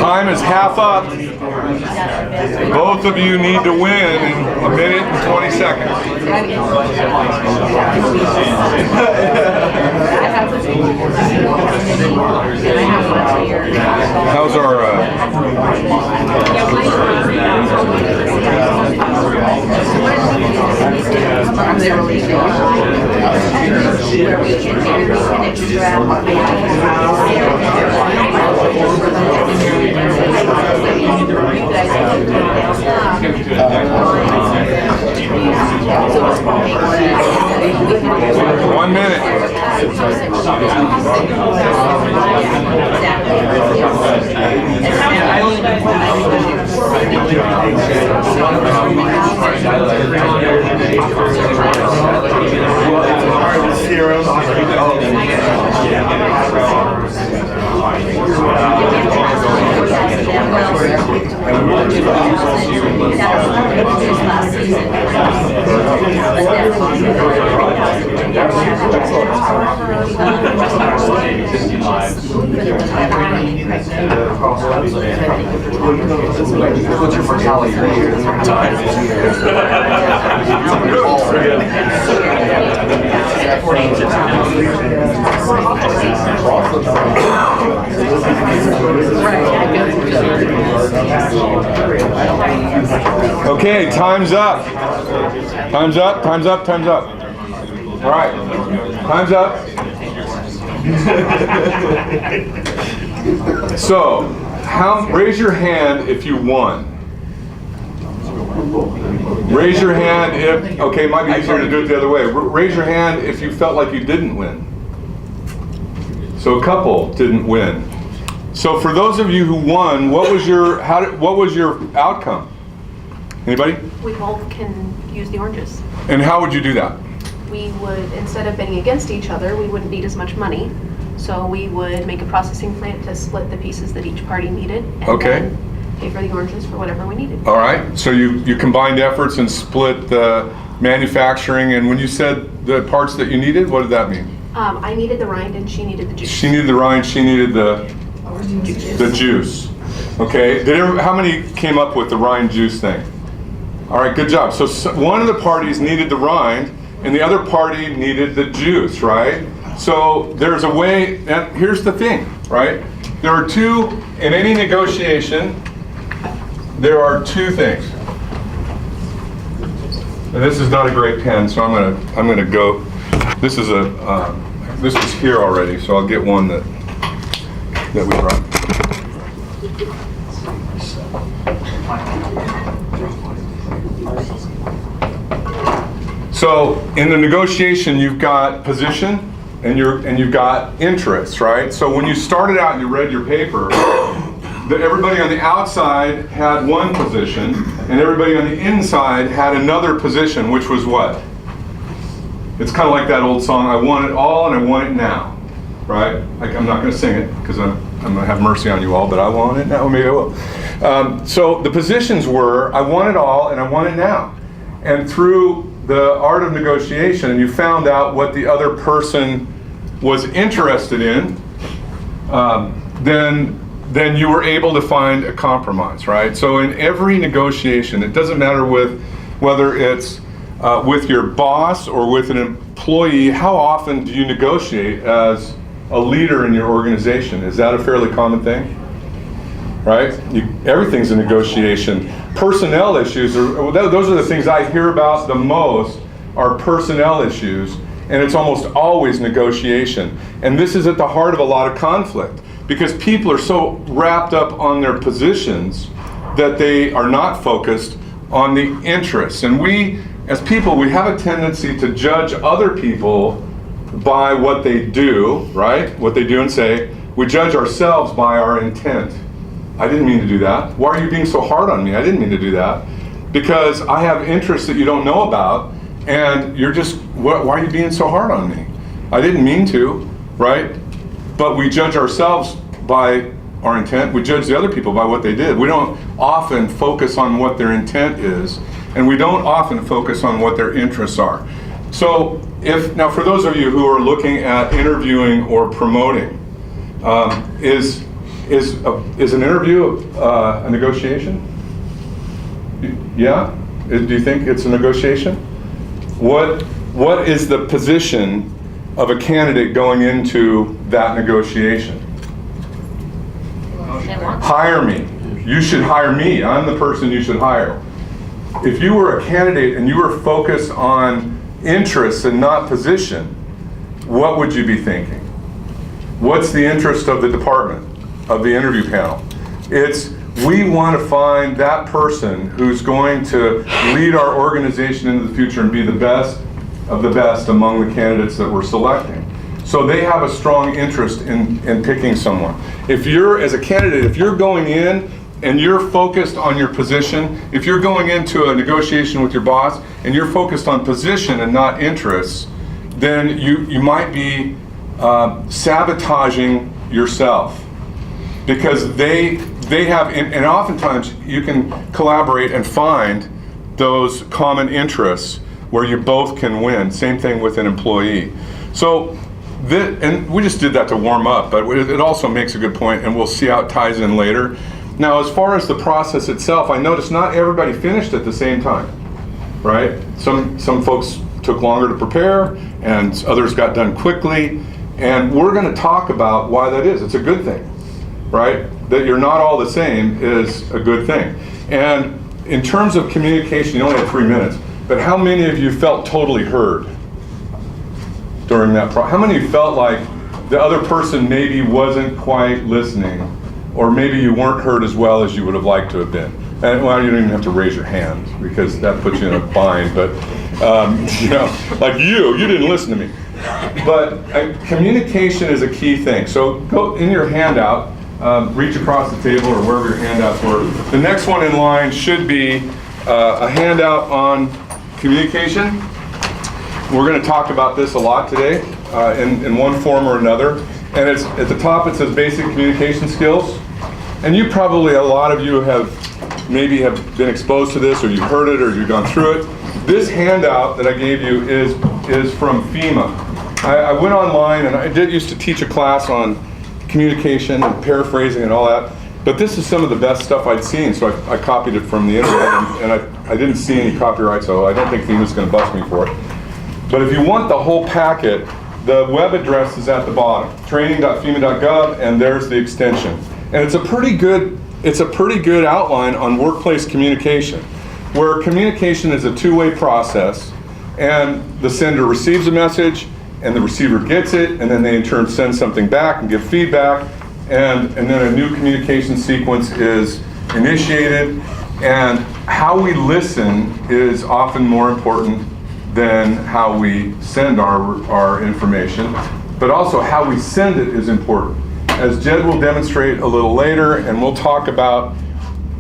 Time is half up. Both of you need to win in a minute and 20 seconds. How's our One minute. What's your mortality rate? Okay, time's up. Time's up, time's up, time's up. All right, time's up. So, raise your hand if you won. Raise your hand if, okay, it might be easier to do it the other way. Raise your hand if you felt like you didn't win. So a couple didn't win. So for those of you who won, what was your outcome? Anybody? We both can use the oranges. And how would you do that? We would, instead of bidding against each other, we wouldn't need as much money. So we would make a processing plant to split the pieces that each party needed. And then pay for the oranges for whatever we needed. All right. So you combined efforts and split the manufacturing. And when you said the parts that you needed, what did that mean? I needed the rind and she needed the juice. She needed the rind. She needed the juice. Okay. How many came up with the rind juice thing? All right. Good job. So one of the parties needed the rind, and the other party needed the juice, right? So there's a way, and here's the thing, right? There are two, in any negotiation, there are two things. And this is not a great pen, so I'm gonna go, this is here already, so I'll get one that we brought. So in the negotiation, you've got position and you've got interests, right? So when you started out and you read your paper, everybody on the outside had one position and everybody on the inside had another position, which was what? It's kind of like that old song, I want it all and I want it now, right? I'm not going to sing it because I'm going to have mercy on you all, but I want it now, maybe I will. So the positions were, I want it all and I want it now. And through the art of negotiation, you found out what the other person was interested in, then you were able to find a compromise, right? So in every negotiation, it doesn't matter whether it's with your boss or with an employee, how often do you negotiate as a leader in your organization? Is that a fairly common thing? Right? Everything's a negotiation. Personnel issues, those are the things I hear about the most, are personnel issues, and it's almost always negotiation. And this is at the heart of a lot of conflict, because people are so wrapped up on their positions that they are not focused on the interests. And we, as people, we have a tendency to judge other people by what they do, right? What they do and say. We judge ourselves by our intent. I didn't mean to do that. Why are you being so hard on me? I didn't mean to do that. Because I have interests that you don't know about, and you're just, why are you being so hard on me? I didn't mean to, right? But we judge ourselves by our intent. We judge the other people by what they did. We don't often focus on what their intent is, and we don't often focus on what their interests are. So now for those of you who are looking at interviewing or promoting, is an interview a negotiation? Yeah? Do you think it's a negotiation? What is the position of a candidate going into that negotiation? Hire me. You should hire me. I'm the person you should hire. If you were a candidate and you were focused on interests and not position, what would you be thinking? What's the interest of the department, of the interview panel? It's, we want to find that person who's going to lead our organization into the future and be the best of the best among the candidates that we're selecting. So they have a strong interest in picking someone. If you're, as a candidate, if you're going in and you're focused on your position, if you're going into a negotiation with your boss and you're focused on position and not interests, then you might be sabotaging yourself. Because they have, and oftentimes you can collaborate and find those common interests where you both can win. Same thing with an employee. So, and we just did that to warm up, but it also makes a good point, and we'll see how it ties in later. Now, as far as the process itself, I noticed not everybody finished at the same time, right? Some folks took longer to prepare, and others got done quickly, and we're going to talk about why that is. It's a good thing, right? That you're not all the same is a good thing. And in terms of communication, you only had 3 minutes, but how many of you felt totally heard during that process? How many of you felt like the other person maybe wasn't quite listening, or maybe you weren't heard as well as you would have liked to have been? And well, you don't even have to raise your hand because that puts you in a bind, but you know, like you didn't listen to me. But communication is a key thing. So go in your handout, reach across the table or wherever your handouts were. The next one in line should be a handout on communication. We're going to talk about this a lot today in one form or another. And it's at the top it says basic communication skills. And you probably, a lot of you have been exposed to this, or you've heard it, or you've gone through it. This handout that I gave you is from FEMA. I went online and I used to teach a class on communication and paraphrasing and all that. But this is some of the best stuff I'd seen, so I copied it from the internet, and I didn't see any copyright, so I don't think FEMA's going to bust me for it. But if you want the whole packet, the web address is at the bottom, training.fema.gov, and there's the extension. And it's a pretty good outline on workplace communication, where communication is a two-way process, and the sender receives a message, and the receiver gets it, and then they in turn send something back and give feedback, and then a new communication sequence is initiated. And how we listen is often more important than how we send our information, but also how we send it is important. As Jed will demonstrate a little later, and we'll talk about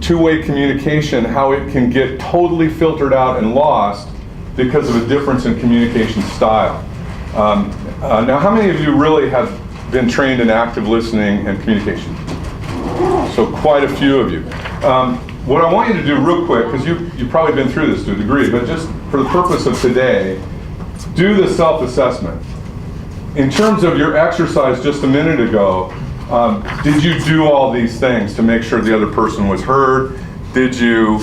two-way communication, how it can get totally filtered out and lost because of a difference in communication style. Now, how many of you really have been trained in active listening and communication? So quite a few of you. What I want you to do real quick, because you've probably been through this to a degree, but just for the purpose of today, do the self-assessment. In terms of your exercise just a minute ago, did you do all these things to make sure the other person was heard? Did you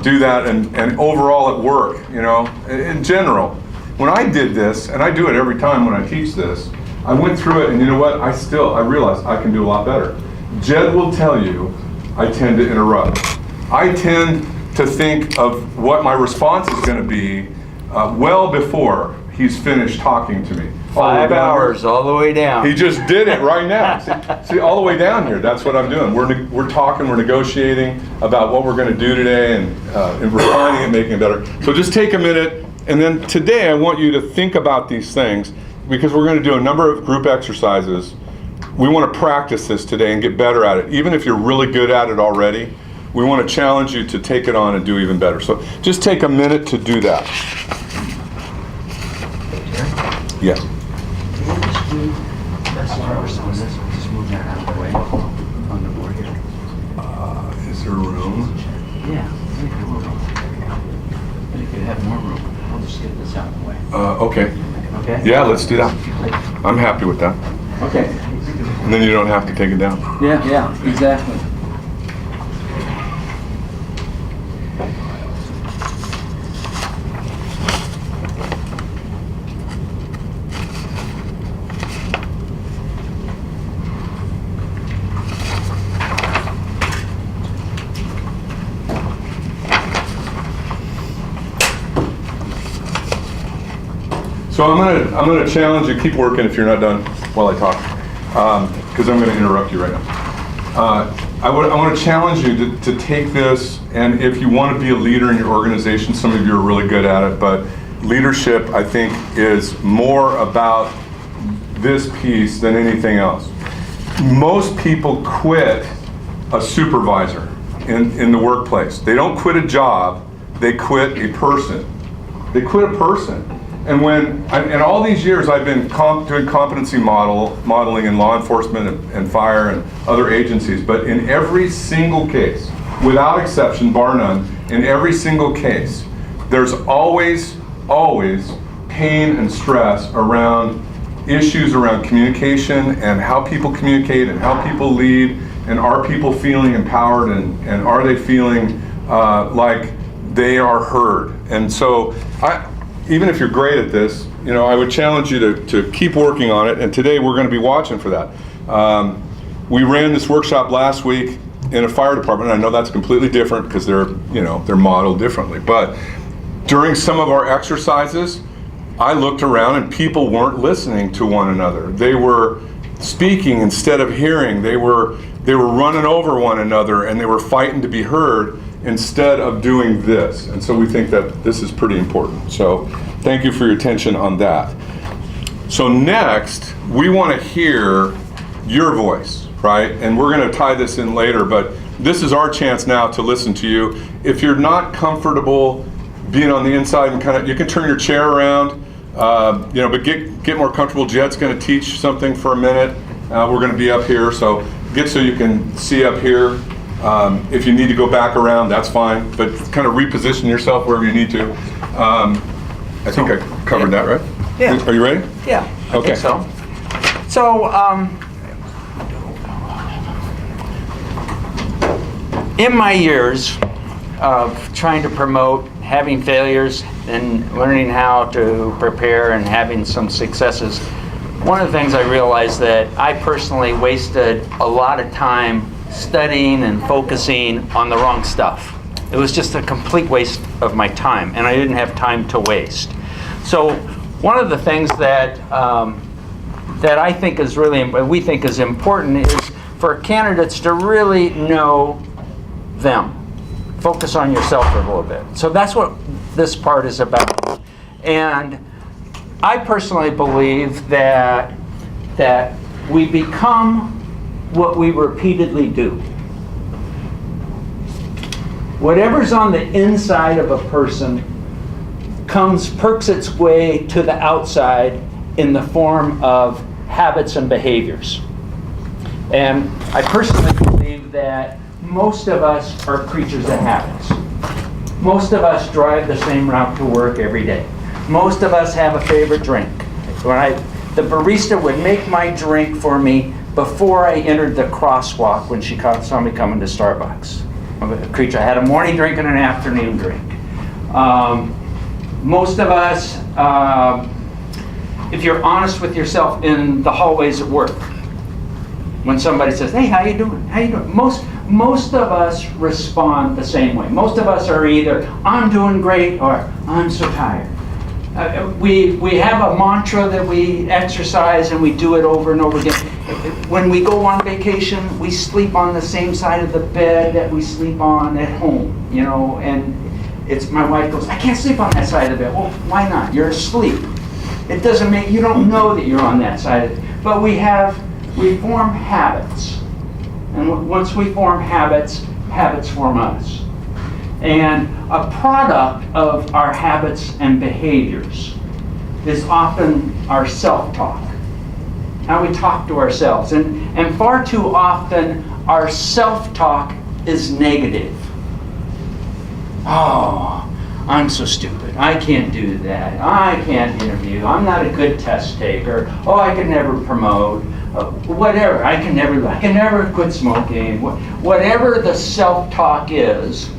do that and overall at work, you know, in general? When I did this, and I do it every time when I teach this, I went through it, and you know what? I realized I can do a lot better. Jed will tell you I tend to interrupt. I tend to think of what my response is going to be well before he's finished talking to me. 5 hours all the way down. He just did it right now. See, all the way down here, that's what I'm doing. We're talking, we're negotiating about what we're going to do today, and refining it, making it better. So just take a minute, and then today I want you to think about these things, because we're going to do a number of group exercises we want to practice this today and get better at it. Even if you're really good at it already, we want to challenge you to take it on and do even better. So just take a minute to do that. Yeah. Just move that out of the way on the board here. Is there room? Yeah, I think there will be. But if you have more room, I'll just get this out of the way. Okay. Okay? Yeah, let's do that. I'm happy with that. Okay. And then you don't have to take it down. Yeah, exactly. So I'm gonna challenge you. Keep working if you're not done while I talk, because I'm gonna interrupt you right now. I want to challenge you to take this, and if you want to be a leader in your organization, some of you are really good at it, but leadership, I think, is more about this piece than anything else. Most people quit a supervisor in the workplace. They don't quit a job, they quit a person. They quit a person. And in all these years I've been doing competency modeling in law enforcement and fire and other agencies, but in every single case, without exception, bar none, in every single case, there's always pain and stress around issues around communication and how people communicate and how people lead, and are people feeling empowered and are they feeling like they are heard. And so even if you're great at this, I would challenge you to keep working on it, and today we're going to be watching for that. We ran this workshop last week in a fire department, and I know that's completely different because they're modeled differently, but during some of our exercises, I looked around and people weren't listening to one another. They were speaking instead of hearing. They were running over one another, and they were fighting to be heard instead of doing this. And so we think that this is pretty important. So thank you for your attention on that. So next, we want to hear your voice, right? And we're going to tie this in later, but this is our chance now to listen to you. If you're not comfortable being on the inside, and you can turn your chair around, but get more comfortable. Jed's going to teach something for a minute. We're going to be up here, so get so you can see up here. If you need to go back around, that's fine, but kind of reposition yourself wherever you need to. I think I covered that, right? Yeah. Are you ready? Yeah, I Okay. think so. So, in my years of trying to promote having failures and learning how to prepare and having some successes, one of the things I realized that I personally wasted a lot of time studying and focusing on the wrong stuff. It was just a complete waste of my time, and I didn't have time to waste. So one of the things that I think is we think is important is for candidates to really know them. Focus on yourself for a little bit. So that's what this part is about. And I personally believe that we become what we repeatedly do. Whatever's on the inside of a person perks its way to the outside in the form of habits and behaviors. And I personally believe that most of us are creatures of habits. Most of us drive the same route to work every day. Most of us have a favorite drink. The barista would make my drink for me before I entered the crosswalk when she saw me coming to Starbucks. I'm a creature. I had a morning drink and an afternoon drink. Most of us, if you're honest with yourself in the hallways at work, when somebody says, "Hey, how you doing? How you doing?" Most of us respond the same way. Most of us are either, "I'm doing great," or "I'm so tired." We have a mantra that we exercise and we do it over and over again. When we go on vacation, we sleep on the same side of the bed that we sleep on at home, and my wife goes, "I can't sleep on that side of the bed." Well, why not? You're asleep. It doesn't make, you don't know that you're on that side of it. But we have we form habits. And once we form habits, habits form us. And a product of our habits and behaviors is often our self-talk, how we talk to ourselves. And far too often, our self-talk is negative. Oh, I'm so stupid. I can't do that. I can't interview. I'm not a good test taker. Oh, I can never promote. Whatever. I can never quit smoking. Whatever the self-talk is,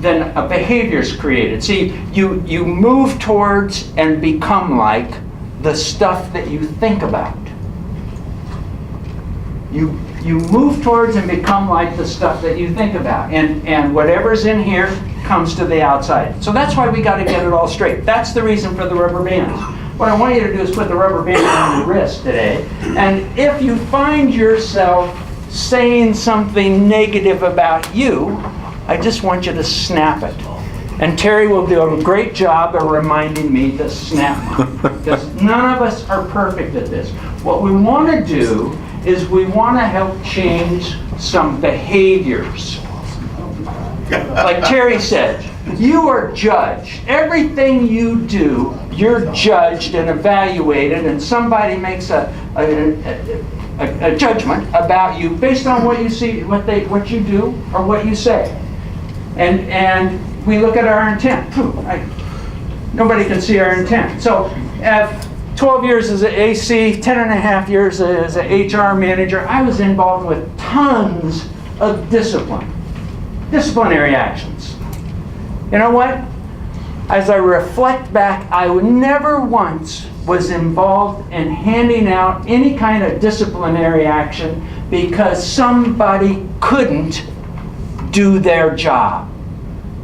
then a behavior is created. See, you move towards and become like the stuff that you think about. You move towards and become like the stuff that you think about. And whatever's in here comes to the outside. So that's why we got to get it all straight. That's the reason for the rubber bands. What I want you to do is put the rubber band on your wrist today. And if you find yourself saying something negative about you, I just want you to snap it. And Terry will do a great job of reminding me to snap mine. Because none of us are perfect at this. What we want to do is we want to help change some behaviors. Like Terry said, you are judged. Everything you do, you're judged and evaluated, and somebody makes a judgment about you based on what you see, what you do, or what you say. And we look at our intent. Nobody can see our intent. So, 12 years as an AC, 10 and a half years as an HR manager, I was involved with tons of disciplinary actions. You know what? As I reflect back, I never once was involved in handing out any kind of disciplinary action because somebody couldn't do their job.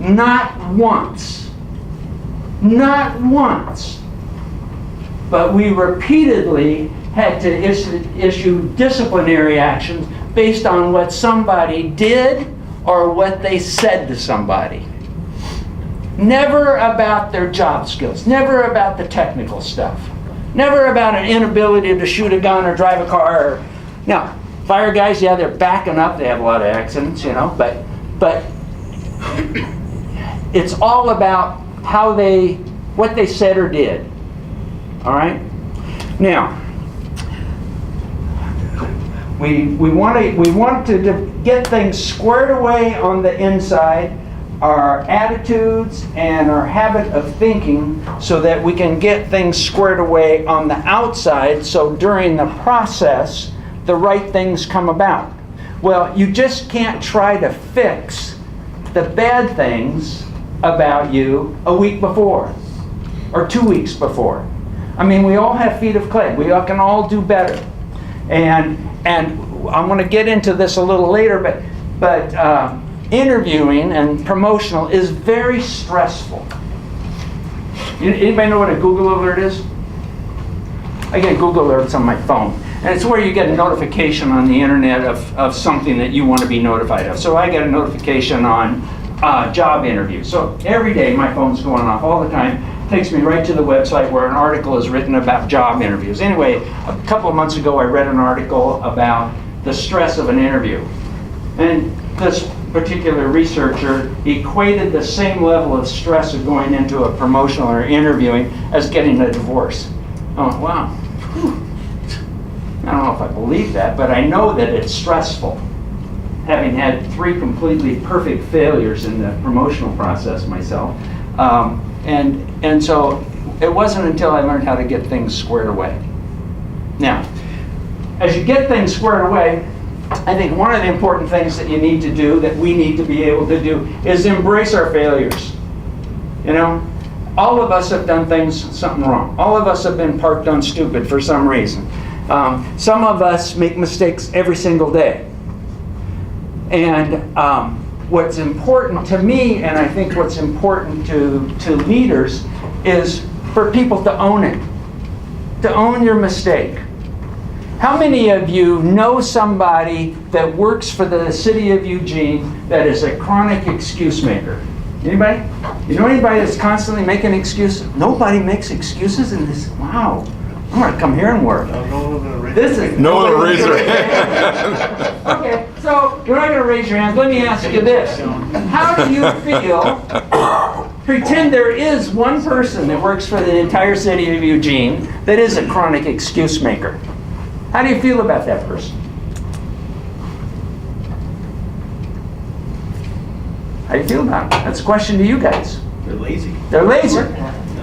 Not once. Not once. But we repeatedly had to issue disciplinary actions based on what somebody did or what they said to somebody. Never about their job skills, never about the technical stuff, never about an inability to shoot a gun or drive a car. Now, fire guys, yeah, they're backing up, they have a lot of accidents, but it's all about what they said or did. All right? Now, we want to get things squared away on the inside, our attitudes and our habit of thinking, so that we can get things squared away on the outside, so during the process, the right things come about. Well, you just can't try to fix the bad things about you a week before or 2 weeks before. I mean, we all have feet of clay. We all can all do better. And I'm going to get into this a little later, but interviewing and promotional is very stressful. Anybody know what a Google alert is? I get Google alerts on my phone. And it's where you get a notification on the internet of something that you want to be notified of. So I get a notification on job interviews. So every day my phone's going off all the time. Takes me right to the website where an article is written about job interviews. Anyway, a couple of months ago I read an article about the stress of an interview. And this particular researcher equated the same level of stress of going into a promotional or interviewing as getting a divorce. Oh, wow. Whew. I don't know if I believe that, but I know that it's stressful. Having had 3 completely perfect failures in the promotional process myself. And so it wasn't until I learned how to get things squared away. Now, as you get things squared away, I think one of the important things that you need to do, that we need to be able to do, is embrace our failures. You know, all of us have done something wrong. All of us have been parked on stupid for some reason. Some of us make mistakes every single day. And what's important to me, and I think what's important to leaders, is for people to own it, to own your mistake. How many of you know somebody that works for the city of Eugene that is a chronic excuse maker? Anybody? You know anybody that's constantly making excuses? Nobody makes excuses in this. Wow. I'm gonna come here and work. This is No one will raise their hand. Okay, so you're not gonna raise your hands. Let me ask you this: how do you feel? Pretend there is one person that works for the entire city of Eugene that is a chronic excuse maker. How do you feel about that person? How do you feel about it? That's a question to you guys. They're lazy. They're lazy.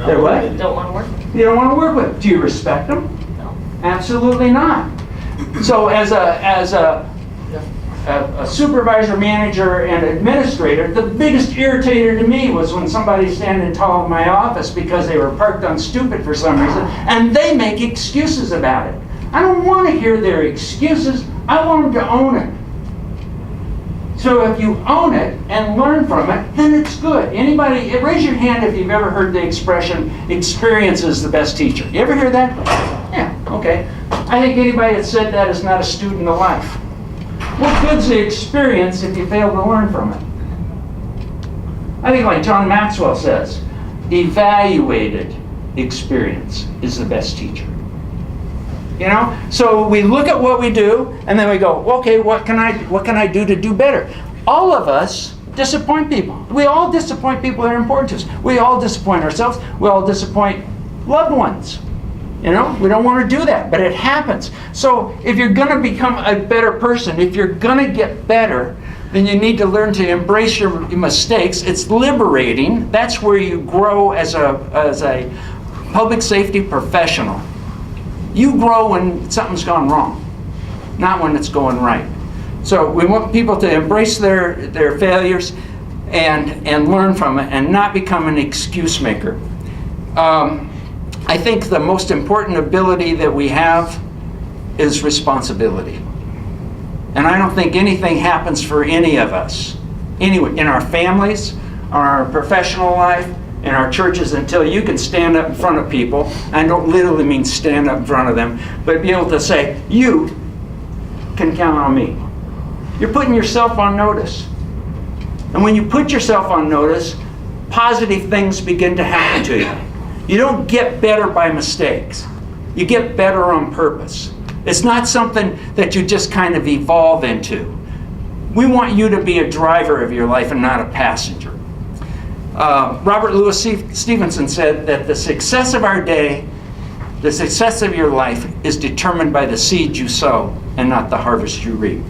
They're what? Don't want to work. You don't want to work with them. Do you respect them? No. Absolutely not. So as a supervisor, manager, and administrator, the biggest irritator to me was when somebody's standing tall in my office because they were parked on stupid for some reason, and they make excuses about it. I don't want to hear their excuses. I want them to own it. So if you own it and learn from it, then it's good. Anybody, raise your hand if you've ever heard the expression, experience is the best teacher. You ever hear that? Yeah, okay. I think anybody that said that is not a student of life. What good's the experience if you fail to learn from it? I think like John Maxwell says, evaluated experience is the best teacher. You know, so we look at what we do, and then we go, okay, what can I do to do better? All of us disappoint people. We all disappoint people that are important to us. We all disappoint ourselves. We all disappoint loved ones. You know, we don't want to do that, but it happens. So if you're going to become a better person, if you're going to get better, then you need to learn to embrace your mistakes. It's liberating. That's where you grow as a public safety professional. You grow when something's gone wrong, not when it's going right. So we want people to embrace their failures and learn from it and not become an excuse maker. I think the most important ability that we have is responsibility. And I don't think anything happens for any of us, anyway, in our families, our professional life, in our churches, until you can stand up in front of people. I don't literally mean stand up in front of them, but be able to say, you can count on me. You're putting yourself on notice. And when you put yourself on notice, positive things begin to happen to you. You don't get better by mistakes. You get better on purpose. It's not something that you just kind of evolve into. We want you to be a driver of your life and not a passenger. Robert Louis Stevenson said that the success of our day, the success of your life, is determined by the seed you sow and not the harvest you reap.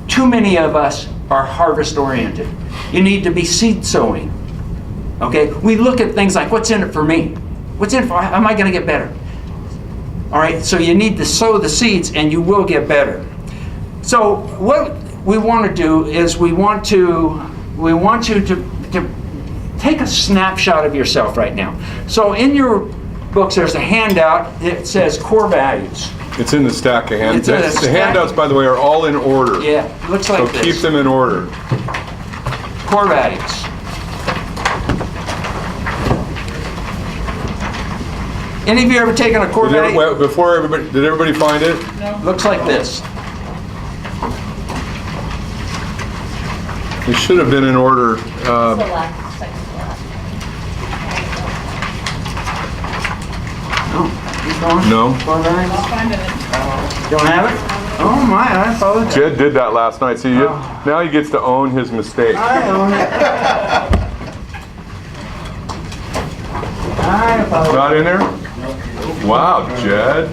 Too many of us are harvest oriented. You need to be seed sowing. Okay? We look at things like, what's in it for me? What's in it for, how am I going to get better? All right, so you need to sow the seeds and you will get better. So what we want to do is we want you to take a snapshot of yourself right now. So in your books, there's a handout that says core values. It's in the stack of handouts. It's in a The stack. handouts, by the way, are all in order. Yeah, it looks like So this. keep them in order. Core values. Any of you ever taken a core value? Did everybody find it? Looks like this. It should have been in order. It's the last, second to last. Keep going. No. Core values? I'll find it. Don't have it? Oh my, I apologize. Jed did that last night. See, now he gets to own his mistake. I own it. I apologize. Not in there? Wow, Jed.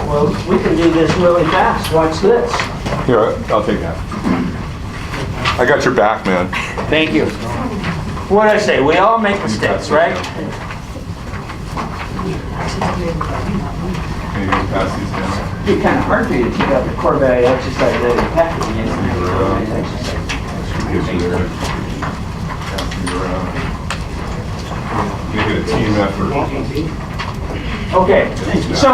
Well, we can do this really fast. Watch this. Here, I'll take that. I got your back, man. Thank you. What did I say? We all make mistakes, right? Can you pass these down? It'd be kind of hard for you to keep up the core value exercise that you have to use. Gives you there. Passing it around. Make it a team effort. Okay, so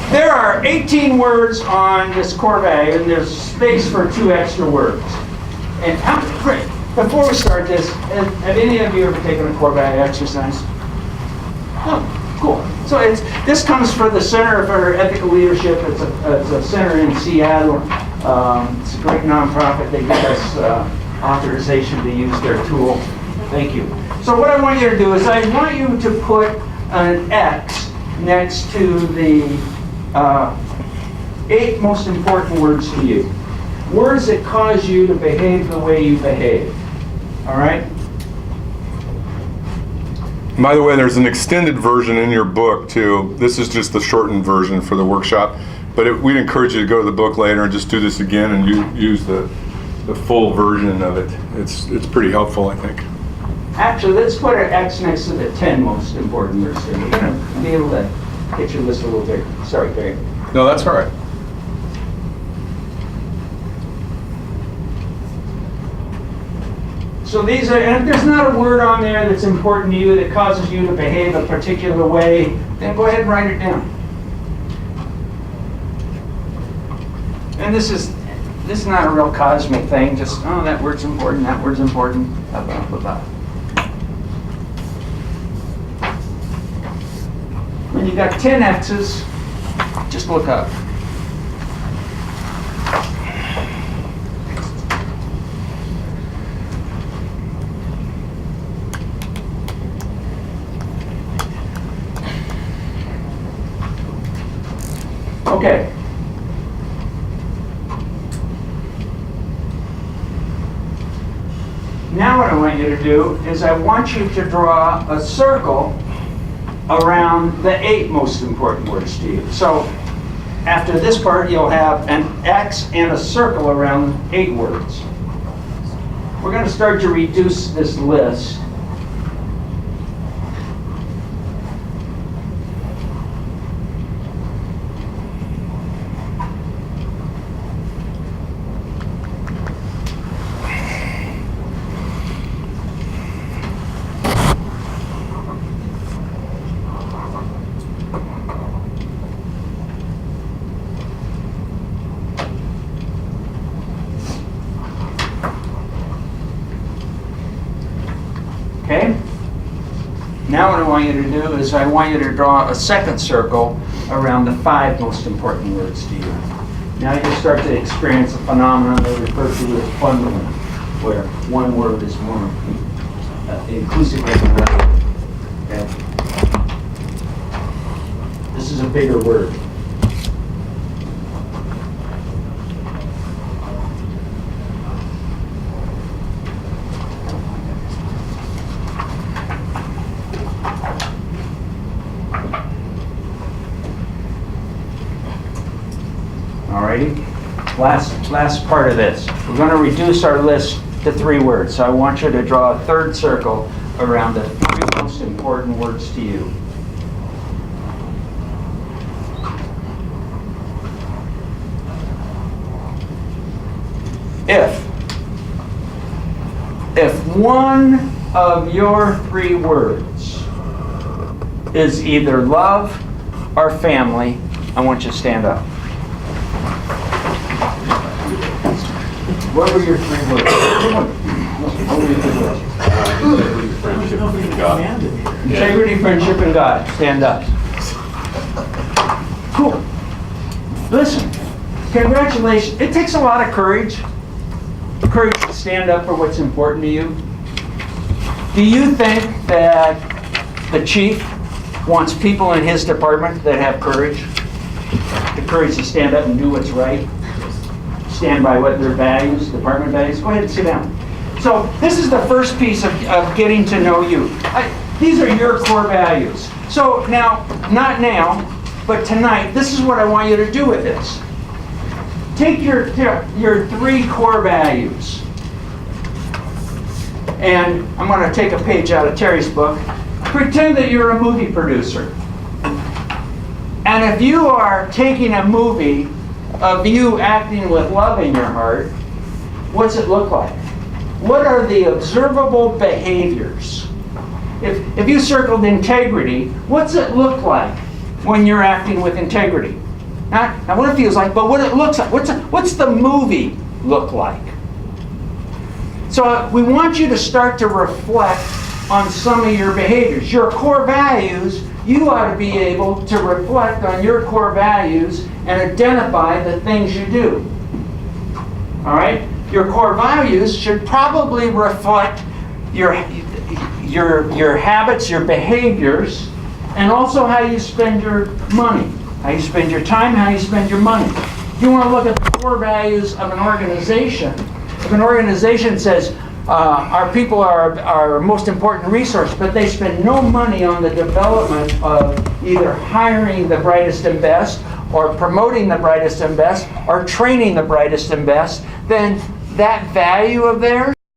there are 18 words on this core value, and there's space for 2 extra words. And before we start this, have any of you ever taken a core value exercise? Oh, cool. So this comes from the Center for Ethical Leadership. It's a center in Seattle. It's a great nonprofit. They give us authorization to use their tool. Thank you. So what I want you to do is I want you to put an X next to the 8 most important words to you. Words that cause you to behave the way you behave. All right? By the way, there's an extended version in your book too. This is just the shortened version for the workshop, but we'd encourage you to go to the book later and just do this again and use the full version of it. It's pretty helpful, I think. Actually, let's put an X next to the 10 most important words. We're going to be able to get your list a little bigger. Sorry, Barry. No, that's all right. So these are, and if there's not a word on there that's important to you that causes you to behave a particular way, then go ahead and write it down. And this is not a real cosmic thing, just, oh, that word's important, blah, blah, blah, blah. When you got 10 X's, just look up. Okay. Now what I want you to do is I want you to draw a circle around the 8 most important words to you. So after this part, you'll have an X and a circle around 8 words. We're going to start to reduce this list. Okay? Now what I want you to do is I want you to draw a second circle around the 5 most important words to you. Now you start to experience a phenomenon they refer to as bundling, where one word is more inclusive than another. Okay? This is a bigger word. Alrighty, last part of this. We're going to reduce our list to 3 words. So I want you to draw a third circle around the 3 most important words to you. If one of your 3 words is either love or family, I want you to stand up. What were your 3 words? What were your 3 words? Friendship, and God. Integrity, friendship, and God. Stand up. Cool. Listen, congratulations. It takes a lot of courage. Courage to stand up for what's important to you. Do you think that the chief wants people in his department that have courage? The courage to stand up and do what's right? Stand by what their values, department values? Go ahead and sit down. So this is the first piece of getting to know you. These are your core values. So now, not now, but tonight, this is what I want you to do with this. Take your 3 core values. And I'm going to take a page out of Terry's book. Pretend that you're a movie producer. And if you are taking a movie of you acting with love in your heart, what's it look like? What are the observable behaviors? If you circled integrity, what's it look like when you're acting with integrity? Not what it feels like, but what it looks like. What's the movie look like? So we want you to start to reflect on some of your behaviors. Your core values, you ought to be able to reflect on your core values and identify the things you do. All right? Your core values should probably reflect your habits, your behaviors, and also how you spend your money, how you spend your time, how you spend your money. If you want to look at the core values of an organization, if an organization says our people are our most important resource, but they spend no money on the development of either hiring the brightest and best, or promoting the brightest and best, or training the brightest and best, then that value of theirs